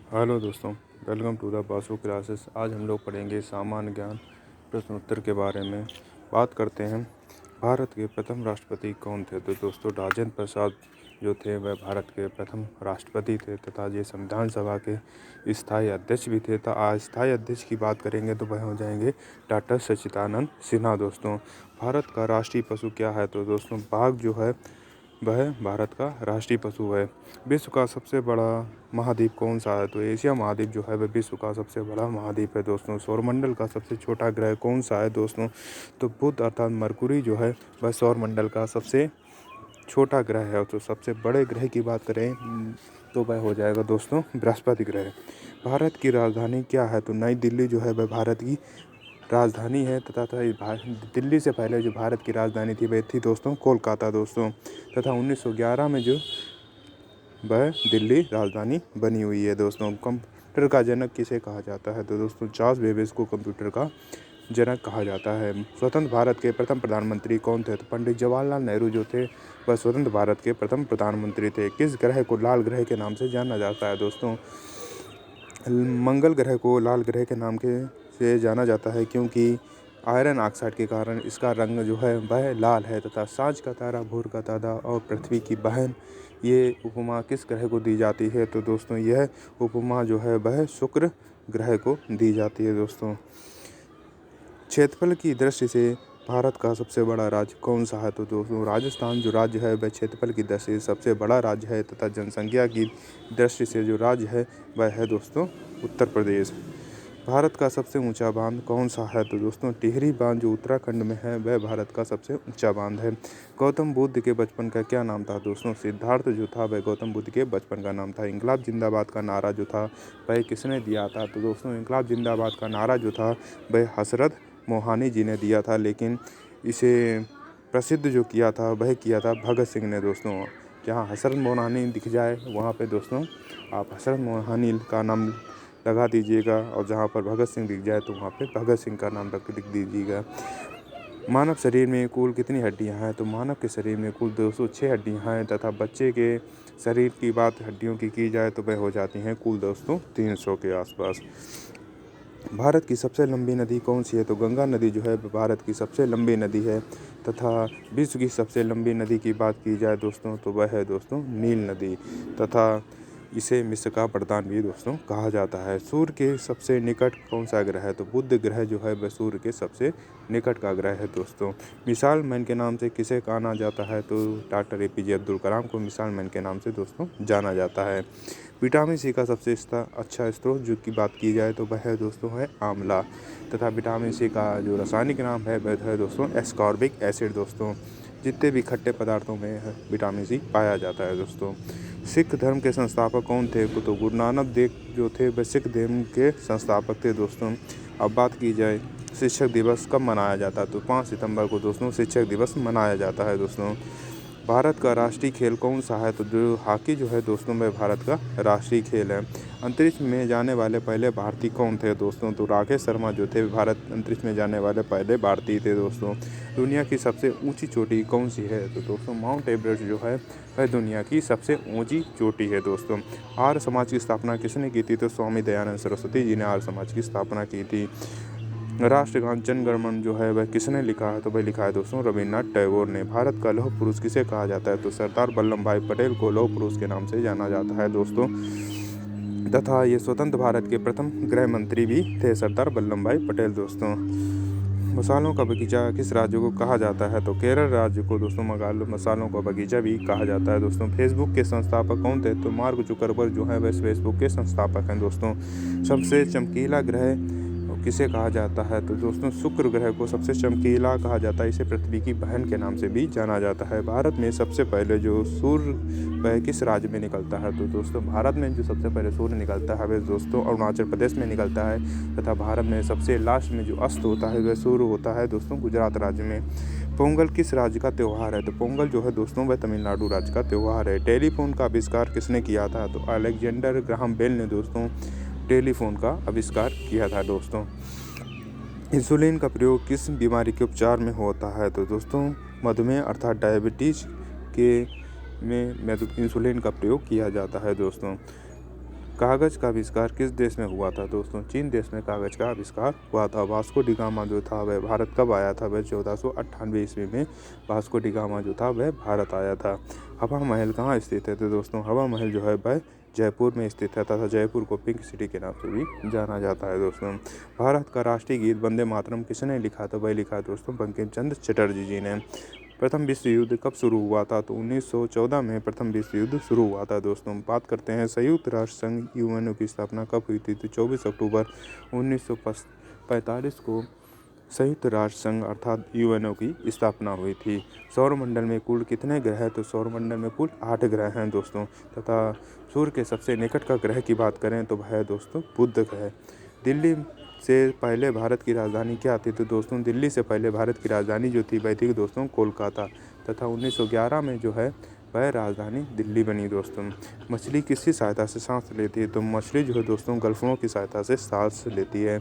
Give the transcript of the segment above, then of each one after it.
Hello दोस्तों, welcome to the Basu classes. आज हम लोग पढ़ेंगे सामान्य ज्ञान प्रश्न उत्तर के बारे में। बात करते हैं भारत के प्रथम राष्ट्रपति कौन थे। तो दोस्तों, राजेंद्र प्रसाद जो थे वह भारत के प्रथम राष्ट्रपति थे तथा ये संविधान सभा के स्थायी अध्यक्ष भी थे। तो अस्थायी अध्यक्ष की बात करेंगे तो वह हो जाएंगे डॉक्टर सच्चिदानंद सिन्हा। दोस्तों, भारत का राष्ट्रीय पशु क्या है। तो दोस्तों, बाघ जो है वह भारत का राष्ट्रीय पशु है। विश्व का सबसे बड़ा महाद्वीप कौन सा है। तो एशिया महाद्वीप जो है वह विश्व का सबसे बड़ा महाद्वीप है। दोस्तों, सौरमंडल का सबसे छोटा ग्रह कौन सा है। दोस्तों, तो बुध अर्थात मरकुरी जो है वह सौरमंडल का सबसे छोटा ग्रह है। तो सबसे बड़े ग्रह की बात करें तो वह हो जाएगा दोस्तों बृहस्पति ग्रह। भारत की राजधानी क्या है। तो नई दिल्ली जो है वह भारत की राजधानी है तथा दिल्ली से पहले जो भारत की राजधानी थी वह थी दोस्तों कोलकाता। दोस्तों, तथा 1911 में जो वह दिल्ली राजधानी बनी हुई है। दोस्तों, कंप्यूटर का जनक किसे कहा जाता है। तो दोस्तों, चार्ल्स बेबेज को कंप्यूटर का जनक कहा जाता है। स्वतंत्र भारत के प्रथम प्रधानमंत्री कौन थे। तो पंडित जवाहरलाल नेहरू जो थे वह स्वतंत्र भारत के प्रथम प्रधानमंत्री थे। किस ग्रह को लाल ग्रह के नाम से जाना जाता है। दोस्तों, मंगल ग्रह को लाल ग्रह के नाम से जाना जाता है क्योंकि आयरन ऑक्साइड के कारण इसका रंग जो है वह लाल है। तथा सांझ का तारा, भोर का तारा और पृथ्वी की बहन, ये उपमा किस ग्रह को दी जाती है। तो दोस्तों, यह उपमा जो है वह शुक्र ग्रह को दी जाती है। दोस्तों, क्षेत्रफल की दृष्टि से भारत का सबसे बड़ा राज्य कौन सा है। तो दोस्तों, राजस्थान जो राज्य है वह क्षेत्रफल की दृष्टि से सबसे बड़ा राज्य है तथा जनसंख्या की दृष्टि से जो राज्य है वह है दोस्तों उत्तर प्रदेश। भारत का सबसे ऊंचा बांध कौन सा है। तो दोस्तों, टिहरी बांध जो उत्तराखंड में है वह भारत का सबसे ऊंचा बांध है। गौतम बुद्ध के बचपन का क्या नाम था। दोस्तों, सिद्धार्थ जो था वह गौतम बुद्ध के बचपन का नाम था। इंकलाब जिंदाबाद का नारा जो था वह किसने दिया था। तो दोस्तों, इंकलाब जिंदाबाद का नारा जो था वह हजरत मोहानी जी ने दिया था, लेकिन इसे प्रसिद्ध जो किया था वह किया था भगत सिंह ने। दोस्तों, जहाँ हजरत मोहानी दिख जाए वहाँ पे दोस्तों आप हजरत मोहानी का नाम लगा दीजिएगा, और जहाँ पर भगत सिंह दिख जाए तो वहाँ पे भगत सिंह का नाम लिख दीजिएगा। मानव शरीर में कुल कितनी हड्डियाँ हैं। तो मानव के शरीर में कुल 206 हड्डियाँ हैं तथा बच्चे के शरीर की बात हड्डियों की जाए तो वह हो जाती हैं कुल दोस्तों 300 के आसपास। भारत की सबसे लंबी नदी कौन सी है। तो गंगा नदी जो है भारत की सबसे लंबी नदी है तथा विश्व की सबसे लंबी नदी की बात की जाए दोस्तों तो वह है दोस्तों नील नदी, तथा इसे मिस्र का वरदान भी दोस्तों कहा जाता है। सूर्य के सबसे निकट कौन सा ग्रह है। तो बुध ग्रह जो है वह सूर्य के सबसे निकट का ग्रह है। दोस्तों, मिसाइल मैन के नाम से किसे जाना जाता है। तो डॉक्टर APJ अब्दुल कलाम को मिसाइल मैन के नाम से दोस्तों जाना जाता है। विटामिन सी का सबसे अच्छा स्रोत जो की बात की जाए तो वह है दोस्तों है आंवला, तथा विटामिन सी का जो रासायनिक नाम है वह है दोस्तों एस्कॉर्बिक एसिड। दोस्तों, जितने भी खट्टे पदार्थों में विटामिन सी पाया जाता है। दोस्तों, सिख धर्म के संस्थापक कौन थे। तो गुरु नानक देव जो थे वह सिख धर्म के संस्थापक थे। दोस्तों, अब बात की जाए शिक्षक दिवस कब मनाया जाता है। तो 5 सितंबर को दोस्तों शिक्षक दिवस मनाया जाता है। दोस्तों, भारत का राष्ट्रीय खेल कौन सा है। तो जो हॉकी जो है दोस्तों वह भारत का राष्ट्रीय खेल है। अंतरिक्ष में जाने वाले पहले भारतीय कौन थे। दोस्तों, तो राकेश शर्मा जो थे भारत अंतरिक्ष में जाने वाले पहले भारतीय थे। दोस्तों, दुनिया की सबसे ऊंची चोटी कौन सी है। तो दोस्तों, माउंट एवरेस्ट जो है वह दुनिया की सबसे ऊंची चोटी है। दोस्तों, आर्य समाज की स्थापना किसने की थी। तो स्वामी दयानंद सरस्वती जी ने आर्य समाज की स्थापना की थी। राष्ट्रगान जन गण मन जो है वह किसने लिखा है। तो वह लिखा है दोस्तों रविन्द्रनाथ टैगोर ने। भारत का लौह पुरुष किसे कहा जाता है। तो सरदार वल्लभ भाई पटेल को लौह पुरुष के नाम से जाना जाता है। दोस्तों, तथा ये स्वतंत्र भारत के प्रथम गृह मंत्री भी थे सरदार वल्लभ भाई पटेल। दोस्तों, मसालों का बगीचा किस राज्य को कहा जाता है। तो केरल राज्य को दोस्तों मसालों का बगीचा भी कहा जाता है। दोस्तों, फेसबुक के संस्थापक कौन थे। तो मार्क जुकरबर्ग जो है वह फेसबुक के संस्थापक हैं। दोस्तों, सबसे चमकीला ग्रह किसे कहा जाता है। तो दोस्तों, शुक्र ग्रह को सबसे चमकीला कहा जाता है। इसे पृथ्वी की बहन के नाम से भी जाना जाता है। भारत में सबसे पहले जो सूर्य वह किस राज्य में निकलता है। तो दोस्तों, भारत में जो सबसे पहले सूर्य निकलता है वह दोस्तों अरुणाचल प्रदेश में निकलता है, तथा भारत में सबसे लास्ट में जो अस्त होता है वह सूर्य होता है दोस्तों गुजरात राज्य में। पोंगल किस राज्य का त्यौहार है। तो पोंगल जो है दोस्तों वह तमिलनाडु राज्य का त्यौहार है। टेलीफोन का आविष्कार किसने किया था। तो अलेक्जेंडर ग्राहम बेल ने दोस्तों टेलीफोन का आविष्कार किया था। दोस्तों, इंसुलिन का प्रयोग किस बीमारी के उपचार में होता है। तो दोस्तों, मधुमेह अर्थात डायबिटीज के में इंसुलिन का प्रयोग किया जाता है। दोस्तों, कागज़ का आविष्कार किस देश में हुआ था दोस्तों? चीन देश में कागज़ का आविष्कार हुआ था। वास्को डी गामा जो था वह भारत कब आया था? वह 1498 ईस्वी में वास्को डी गामा जो था वह भारत आया था। हवा महल कहाँ स्थित है? तो दोस्तों हवा महल जो है वह जयपुर में स्थित है तथा जयपुर को पिंक सिटी के नाम से भी जाना जाता है दोस्तों। भारत का राष्ट्रीय गीत वंदे मातरम किसने लिखा था? वह लिखा है दोस्तों बंकिम चंद्र चटर्जी जी ने। प्रथम विश्व युद्ध कब शुरू हुआ था? तो 1914 में प्रथम विश्व युद्ध शुरू हुआ था दोस्तों। बात करते हैं संयुक्त राष्ट्र संघ यूएनओ की स्थापना कब हुई थी? तो 24 अक्टूबर 1945 को संयुक्त राष्ट्र संघ अर्थात यूएनओ की स्थापना हुई थी। सौरमंडल में कुल कितने ग्रह हैं? तो सौरमंडल में कुल 8 ग्रह हैं दोस्तों। तथा सूर्य के सबसे निकट का ग्रह की बात करें तो वह है दोस्तों बुध ग्रह। दिल्ली से पहले भारत की राजधानी क्या थी? तो दोस्तों दिल्ली से पहले भारत की राजधानी जो थी वह थी दोस्तों कोलकाता। तथा 1911 में जो है वह राजधानी दिल्ली बनी दोस्तों। मछली किसकी सहायता से सांस लेती है? तो मछली जो है दोस्तों गल्फों की सहायता से सांस लेती है।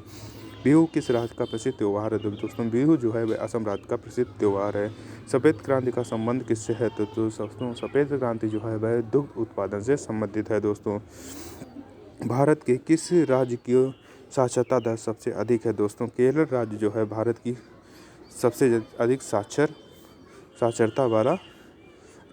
बिहू किस राज्य का प्रसिद्ध त्यौहार है? तो दोस्तों बिहू जो है वह असम राज्य का प्रसिद्ध त्यौहार है। सफ़ेद क्रांति का संबंध किससे है? तो दोस्तों सफ़ेद क्रांति जो है वह दुग्ध उत्पादन से संबंधित है दोस्तों। भारत के किस राज्य की साक्षरता दर सबसे अधिक है? दोस्तों केरल राज्य जो है भारत की सबसे अधिक साक्षरता वाला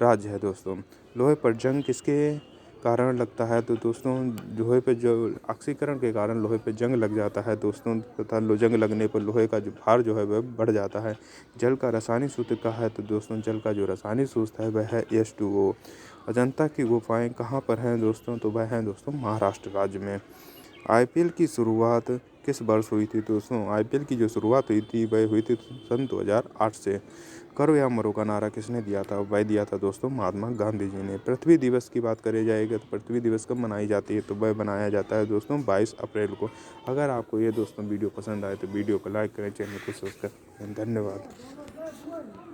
राज्य है दोस्तों। लोहे पर जंग किसके कारण लगता है? तो दोस्तों लोहे पे जो ऑक्सीकरण के कारण लोहे पे जंग लग जाता है दोस्तों। तथा जंग लगने पर लोहे का जो भार जो है वह बढ़ जाता है। जल का रासायनिक सूत्र क्या है? तो दोस्तों जल का जो रासायनिक सूत्र है वह है H2O। अजंता की गुफाएं कहाँ पर हैं दोस्तों? तो वह हैं दोस्तों महाराष्ट्र राज्य में। आईपीएल की शुरुआत किस वर्ष हुई थी? दोस्तों आईपीएल की जो शुरुआत हुई थी वह हुई थी सन 2008 से। करो या मरो का नारा किसने दिया था? वह दिया था दोस्तों महात्मा गांधी जी ने। पृथ्वी दिवस की बात करी जाएगी तो पृथ्वी दिवस कब मनाई जाती है? तो वह मनाया जाता है दोस्तों 22 अप्रैल को। अगर आपको ये दोस्तों वीडियो पसंद आए तो वीडियो को लाइक करें, चैनल को सब्सक्राइब करें। धन्यवाद।